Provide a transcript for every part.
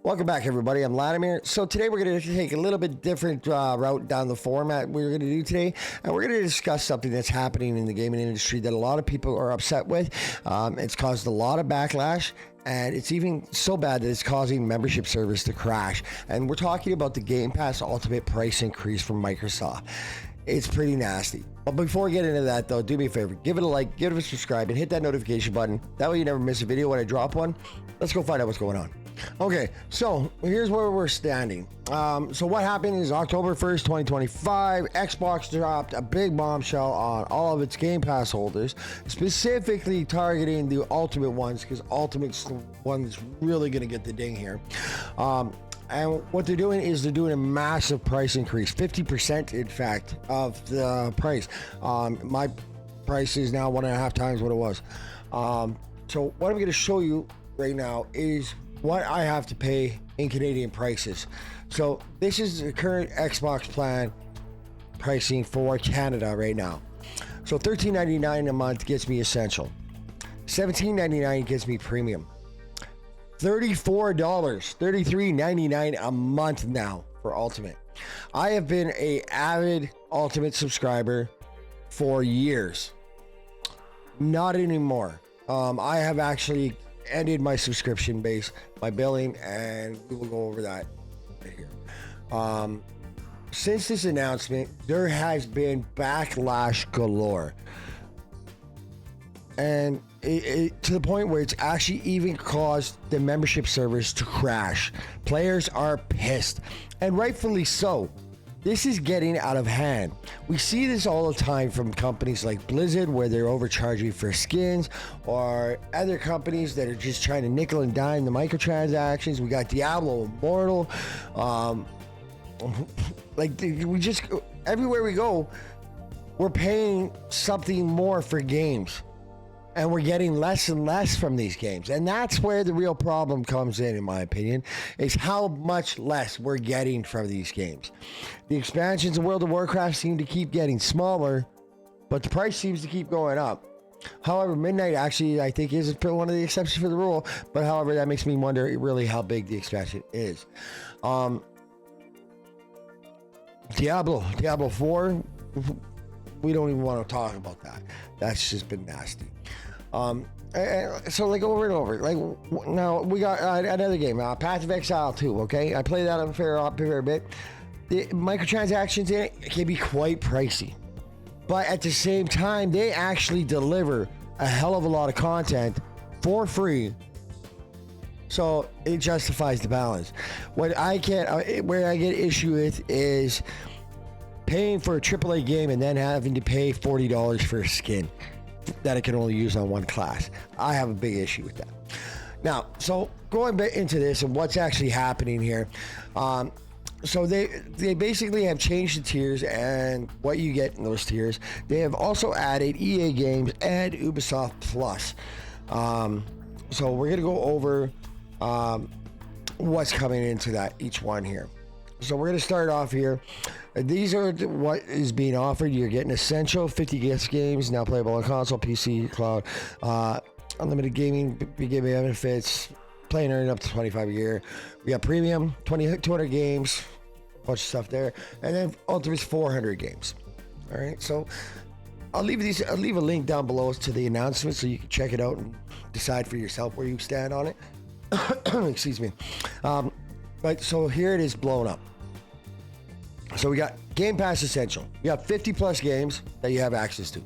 Welcome back, everybody. I'm Latimer. So today we're going to take a little bit different route down the format we're going to do today, and we're going to discuss something that's happening in the gaming industry that a lot of people are upset with. It's caused a lot of backlash, and it's even so bad that it's causing membership service to crash. And we're talking about the Game Pass Ultimate price increase from Microsoft. It's pretty nasty. But before we get into that, though, do me a favor. Give it a like, give it a subscribe, and hit that notification button. That way you never miss a video when I drop one. Let's go find out what's going on. Okay, so here's where we're standing. So what happened is October 1st, 2025, Xbox dropped a big bombshell on all of its Game Pass holders, specifically targeting the Ultimate ones, because Ultimate's the one that's really going to get the ding here. And what they're doing is they're doing a massive price increase, 50% in fact of the price. My price is now 1.5 times what it was. So what I'm going to show you right now is what I have to pay in Canadian prices. So this is the current Xbox plan pricing for Canada right now. So $13.99 a month gets me Essential. $17.99 gets me Premium. $34.33.99 a month now for Ultimate. I have been a avid Ultimate subscriber for years. Not anymore. I have actually ended my subscription base, my billing, and we will go over that right here. Since this announcement, there has been backlash galore, and to the point where it's actually even caused the membership servers to crash. Players are pissed, and rightfully so. This is getting out of hand. We see this all the time from companies like Blizzard, where they're overcharging for skins, or other companies that are just trying to nickel and dime the microtransactions. We got Diablo Immortal. We just, everywhere we go, we're paying something more for games. And we're getting less and less from these games. And that's where the real problem comes in my opinion, is how much less we're getting from these games. The expansions in World of Warcraft seem to keep getting smaller, but the price seems to keep going up. However, Midnight actually, I think, is one of the exceptions for the rule. But however, that makes me wonder really how big the expansion is. Diablo 4, we don't even want to talk about that. That's just been nasty. So like over and over, like now we got another game, Path of Exile 2. Okay, I play that a fair bit. The microtransactions in it can be quite pricey, but at the same time, they actually deliver a hell of a lot of content for free. So it justifies the balance. What I can't, where I get issue with is paying for a AAA game and then having to pay $40 for a skin that I can only use on one class. I have a big issue with that. Now, so going into this and what's actually happening here. So they basically have changed the tiers and what you get in those tiers. They have also added EA games and Ubisoft Plus. So we're going to go over what's coming into that, each one here. So we're going to start off here. These are what is being offered. You're getting Essential, 50 gift games, now playable on console, PC, cloud, unlimited gaming benefits, playing earning up to $25 a year. We got Premium, 200 games, a bunch of stuff there, and then Ultimate's 400 games. All right, so I'll leave a link down below to the announcement so you can check it out and decide for yourself where you stand on it. Excuse me. But so here it is blown up. So we got Game Pass Essential. We got 50 plus games that you have access to.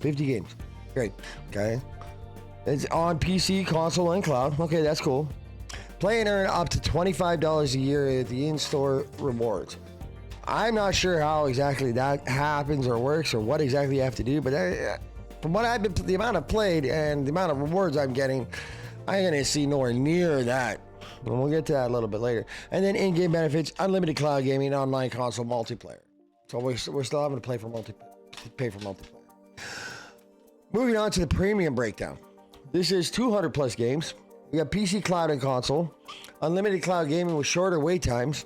50 games. Great. Okay. It's on PC, console, and cloud. Okay, that's cool. Play and earn up to $25 a year at the in-store rewards. I'm not sure how exactly that happens or works or what exactly you have to do, but from what I've been, the amount I've played and the amount of rewards I'm getting, I'm going to see nowhere near that. And we'll get to that a little bit later. And then in-game benefits, unlimited cloud gaming, online console multiplayer. So we're still having to pay for multiplayer. Moving on to the premium breakdown. This is 200 plus games. We got PC, cloud, and console. Unlimited cloud gaming with shorter wait times.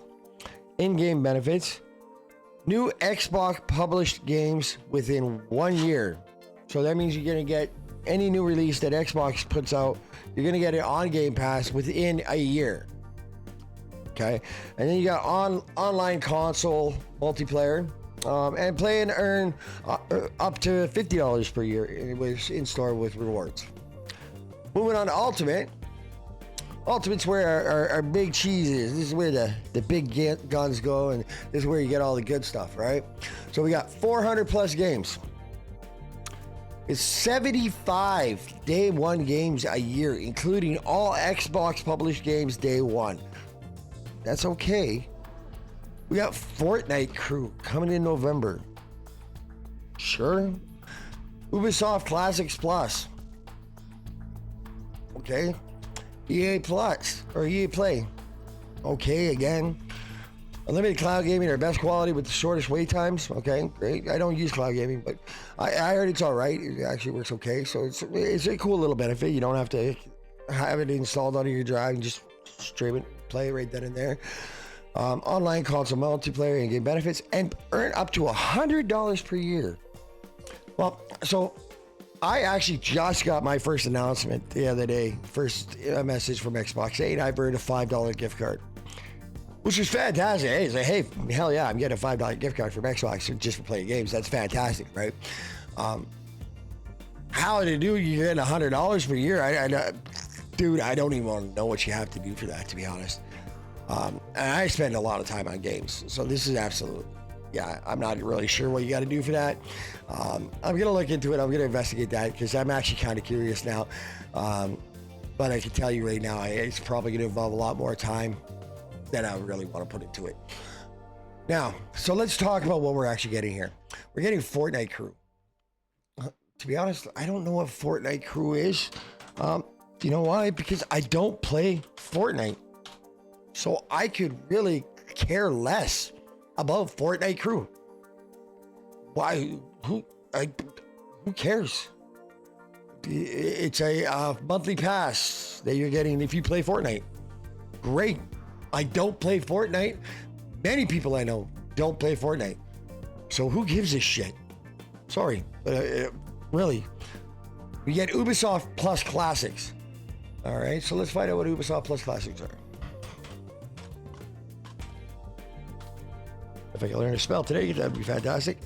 In-game benefits. New Xbox published games within 1 year. So that means you're going to get any new release that Xbox puts out, you're going to get it on Game Pass within a year. Okay, and then you got online console multiplayer, and play and earn up to $50 per year. It was in store with rewards. Moving on to Ultimate. Ultimate's where our big cheese is. This is where the big guns go, and this is where you get all the good stuff, right? So we got 400 plus games. It's 75 day one games a year, including all Xbox published games day one. That's okay. We got Fortnite Crew coming in November. Sure. Ubisoft Classics Plus. Okay. EA Plus or EA Play. Okay, again. Unlimited cloud gaming, our best quality with the shortest wait times. Okay, great. I don't use cloud gaming, but I heard it's all right. It actually works okay. So it's a cool little benefit. You don't have to have it installed onto your drive and just stream it, play it right then and there. Online console multiplayer and game benefits, and earn up to $100 per year. Well, so I actually just got my first announcement the other day. First message from Xbox 8. I've earned a $5 gift card, which is fantastic. Hey, it's like, hey, hell yeah, I'm getting a $5 gift card from Xbox just for playing games. That's fantastic, right? How to do? You're getting $100 per year. Dude, I don't even want to know what you have to do for that, to be honest. And I spend a lot of time on games, so this is absolute. Yeah, I'm not really sure what you got to do for that. I'm gonna look into it. I'm gonna investigate that because I'm actually kind of curious now. But I can tell you right now, it's probably gonna involve a lot more time than I really want to put into it. Now, so let's talk about what we're actually getting here. We're getting Fortnite Crew. To be honest, I don't know what Fortnite Crew is. You know why? Because I don't play Fortnite. So I could really care less about Fortnite Crew. Why? Who cares? It's a monthly pass that you're getting if you play Fortnite. Great. I don't play Fortnite. Many people I know don't play Fortnite. So who gives a shit? Sorry, but really. We get Ubisoft Plus Classics. All right, so let's find out what Ubisoft Plus Classics are. If I can learn to spell today, that'd be fantastic.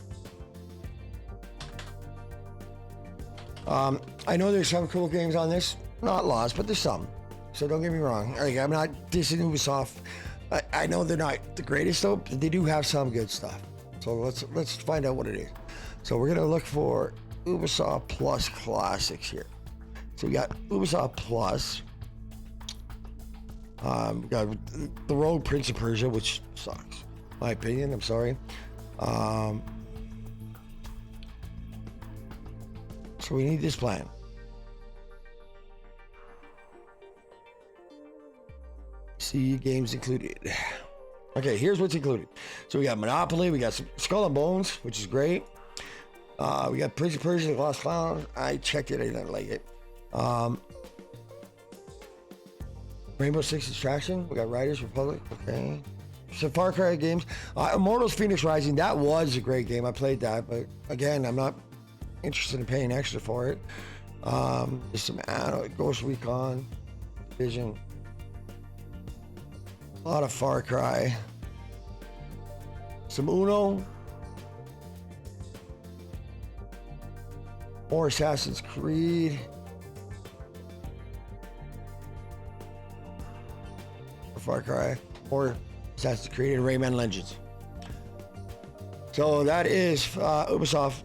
I know there's some cool games on this. Not lots, but there's some. So don't get me wrong. Like, I'm not dissing Ubisoft. I know they're not the greatest though, but they do have some good stuff. So let's find out what it is. So we're gonna look for Ubisoft Plus Classics here. So we got Ubisoft Plus. We got the Rogue Prince of Persia, which sucks. My opinion, I'm sorry. So we need this plan. See games included. Okay, here's what's included. So we got Monopoly, we got some Skull and Bones, which is great. We got Prince of Persia, The Lost Clown. I checked it, I didn't like it. Rainbow Six Extraction, we got Riders Republic, okay. Some Far Cry games. Immortals Phoenix Rising, that was a great game. I played that, but again, I'm not interested in paying extra for it. There's some Ghost Recon, Division. A lot of Far Cry. Some Uno. More Assassin's Creed. Far Cry. More Assassin's Creed and Rayman Legends. So that is Ubisoft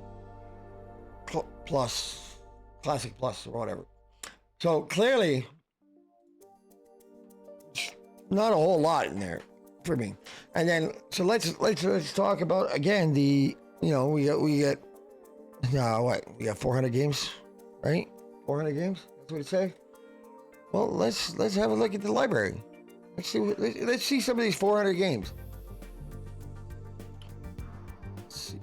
Plus, Classic Plus, or whatever. So clearly, not a whole lot in there for me. And then, so let's talk about again we get what, we got 400 games, right? 400 games. That's what it says. Well, let's have a look at the library. Let's see some of these 400 games. Let's see.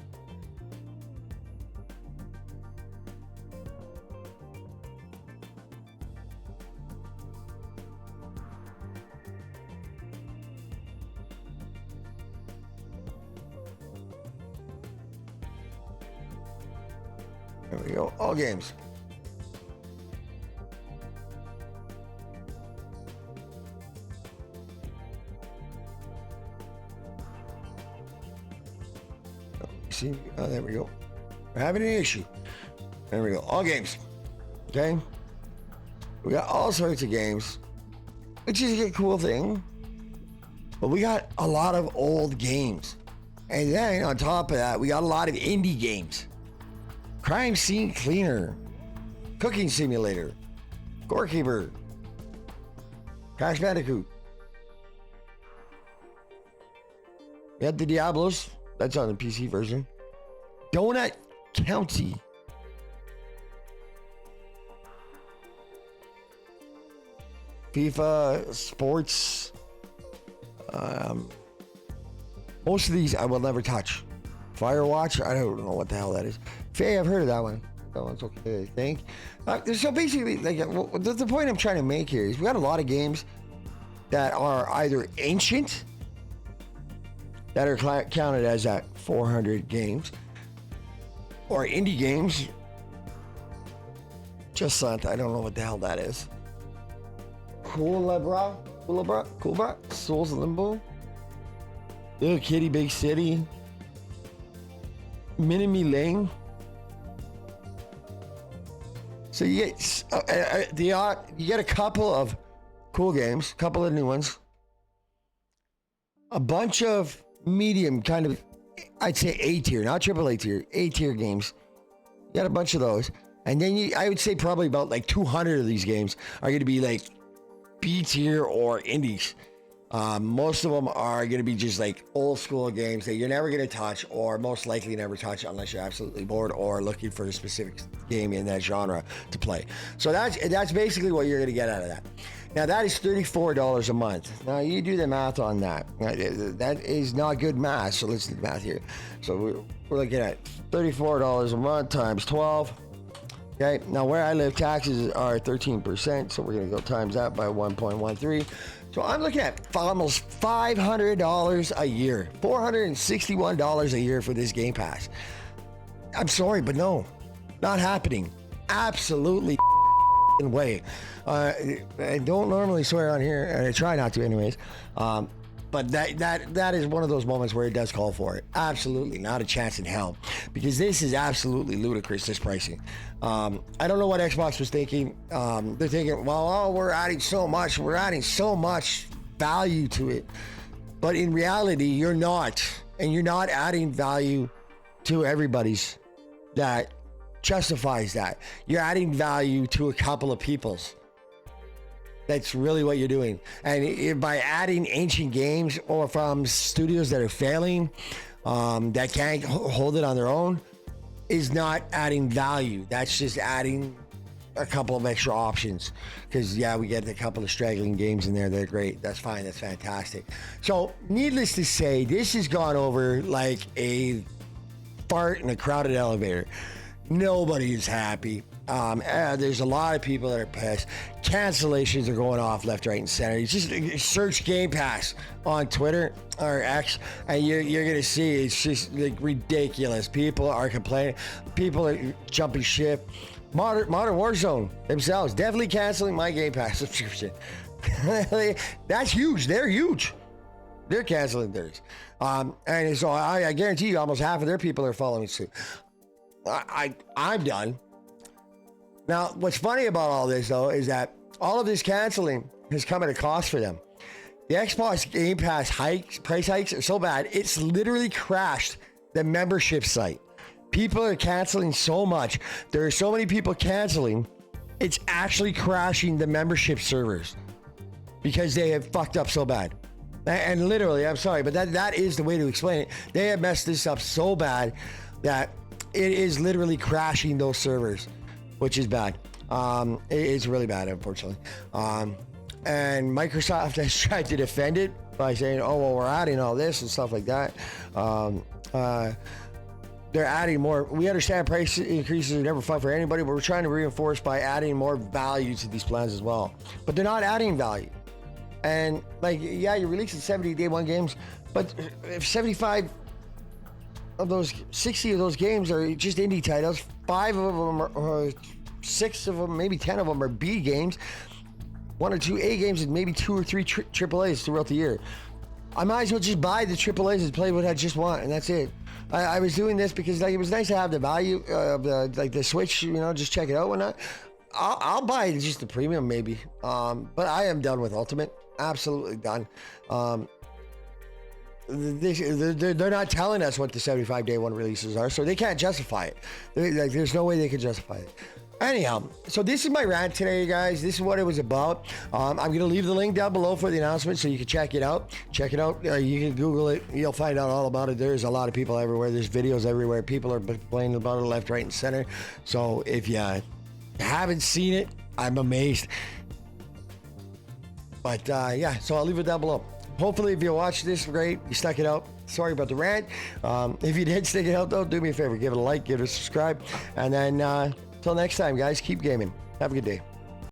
There we go. All games. see. Oh, there we go. We're having an issue. There we go. All games. Okay. We got all sorts of games, which is a cool thing. But we got a lot of old games. And then on top of that, we got a lot of indie games. Crime Scene Cleaner, Cooking Simulator, Gorekeeper, Crash Bandicoot. We had the Diablos, that's on the PC version. Donut County. FIFA, sports. Most of these I will never touch. Firewatch, I don't know what the hell that is. Faye, I've heard of that one. That one's okay, I think. So basically, like, the point I'm trying to make here is we got a lot of games that are either ancient, that are counted as at 400 games, or indie games. Just that, I don't know what the hell that is. Coolabra, Souls of Limbo, Little Kitty Big City, Minimi Lane. So you get you get a couple of cool games, a couple of new ones, a bunch of medium kind of, I'd say A tier, not triple A tier, A tier games. You got a bunch of those, and then I would say probably about like 200 of these games are going to be like B tier or indies. Most of them are going to be just like old school games that you're never going to touch, or most likely never touch unless you're absolutely bored or looking for a specific game in that genre to play. So that's basically what you're going to get out of that. Now that is $34 a month. Now you do the math on that. That is not good math. So let's do the math here. So we're looking at $34 a month times 12. Okay. Now where I live, taxes are 13%. So we're going to go times that by 1.13. So I'm looking at almost $500 a year, $461 a year for this Game Pass. I'm sorry, but no, not happening. Absolutely way. I don't normally swear on here, and I try not to anyways. But that is one of those moments where it does call for it. Absolutely, not a chance in hell, because this is absolutely ludicrous, this pricing. I don't know what Xbox was thinking. They're thinking, well, we're adding so much value to it. But in reality, you're not. And you're not adding value to everybody's that justifies that. You're adding value to a couple of people's. That's really what you're doing. And by adding ancient games or from studios that are failing, that can't hold it on their own, is not adding value. That's just adding a couple of extra options. Because, yeah, we get a couple of straggling games in there. They're great. That's fine. That's fantastic. So, needless to say, this has gone over like a fart in a crowded elevator. Nobody is happy. There's a lot of people that are pissed. Cancellations are going off left, right, and center. You just search Game Pass on Twitter or X, and you're gonna see it's just like ridiculous. People are complaining. People are jumping ship. Modern Warzone themselves definitely canceling my Game Pass subscription. That's huge. They're huge. They're canceling theirs. And so I guarantee you, almost half of their people are following suit. I'm done. Now, what's funny about all this, though, is that all of this canceling has come at a cost for them. The Xbox Game Pass price hikes are so bad, it's literally crashed the membership site. People are canceling so much. There are so many people canceling, it's actually crashing the membership servers because they have fucked up so bad. And literally, I'm sorry, but that is the way to explain it. They have messed this up so bad that it is literally crashing those servers, which is bad. It's really bad, unfortunately. And Microsoft has tried to defend it by saying, oh, well, we're adding all this and stuff like that. They're adding more. We understand price increases are never fun for anybody, but we're trying to reinforce by adding more value to these plans as well. But they're not adding value. And like, yeah, you're releasing 70 day one games, but if 75 of those, 60 of those games are just indie titles, 5 of them or 6 of them, maybe 10 of them are B games, 1 or 2 A games, and maybe 2 or 3 triple A's throughout the year. I might as well just buy the triple A's and play what I just want, and that's it. I was doing this because like it was nice to have the value of the Switch, you know, just check it out and whatnot. I'll buy just the premium maybe, but I am done with Ultimate. Absolutely done. They're not telling us what the 75 day one releases are, so they can't justify it. There's no way they can justify it. Anyhow, so this is my rant today, guys. This is what it was about. I'm going to leave the link down below for the announcement so you can check it out. You can Google it. You'll find out all about it. There's a lot of people everywhere. There's videos everywhere. People are complaining about it left, right, and center. So if you haven't seen it, I'm amazed. But yeah, so I'll leave it down below. Hopefully, if you watched this, great. You stuck it out. Sorry about the rant. If you did stick it out, though, do me a favor. Give it a like, give it a subscribe. And then, till next time, guys, keep gaming. Have a good day.